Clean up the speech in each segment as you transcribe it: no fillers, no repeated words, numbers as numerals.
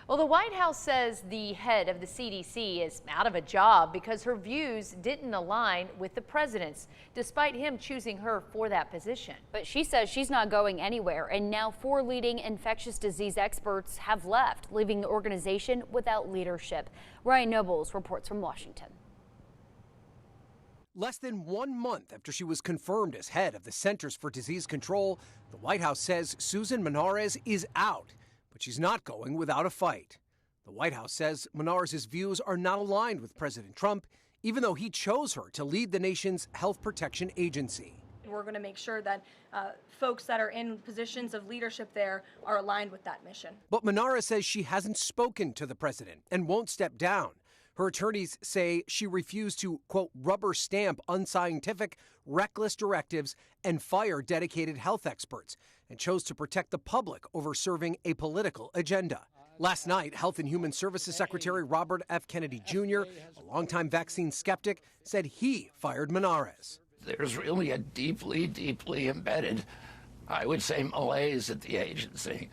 Well, the White House says the head of the CDC is out of a job because her views didn't align with the president's, despite him choosing her for that position. But she says she's not going anywhere, and now 4 leading infectious disease experts have left, leaving the organization without leadership. Ryan Nobles reports from Washington. Less than 1 month after she was confirmed as head of the Centers for Disease Control, the White House says Susan Monarez is out. But she's not going without a fight. The White House says Monarez's views are not aligned with President Trump, even though he chose her to lead the nation's health protection agency. We're going to make sure that folks that are in positions of leadership there are aligned with that mission. But Monarez says she hasn't spoken to the president and won't step down. Her attorneys say she refused to, quote, rubber stamp unscientific, reckless directives and fire dedicated health experts, and chose to protect the public over serving a political agenda. Last night, Health and Human Services Secretary Robert F. Kennedy Jr., a longtime vaccine skeptic, said he fired Monarez. There's really a deeply, deeply embedded, I would say, malaise at the agency.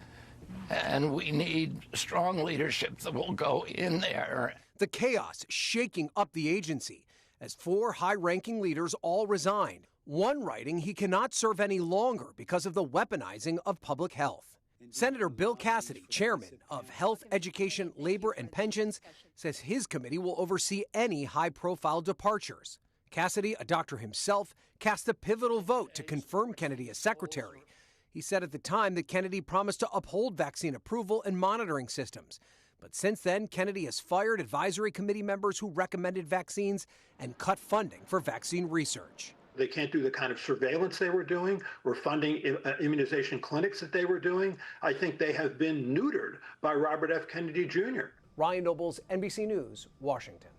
And we need strong leadership that will go in there. The chaos shaking up the agency as 4 high-ranking leaders all resigned. One writing he cannot serve any longer because of the weaponizing of public health. Senator Bill Cassidy, chairman of Health, Education, Labor, and Pensions, says his committee will oversee any high-profile departures. Cassidy, a doctor himself, cast a pivotal vote to confirm Kennedy as secretary. He said at the time that Kennedy promised to uphold vaccine approval and monitoring systems. But since then, Kennedy has fired advisory committee members who recommended vaccines and cut funding for vaccine research. They can't do the kind of surveillance they were doing or funding immunization clinics that they were doing. I think they have been neutered by Robert F. Kennedy Jr. Ryan Nobles, NBC News, Washington.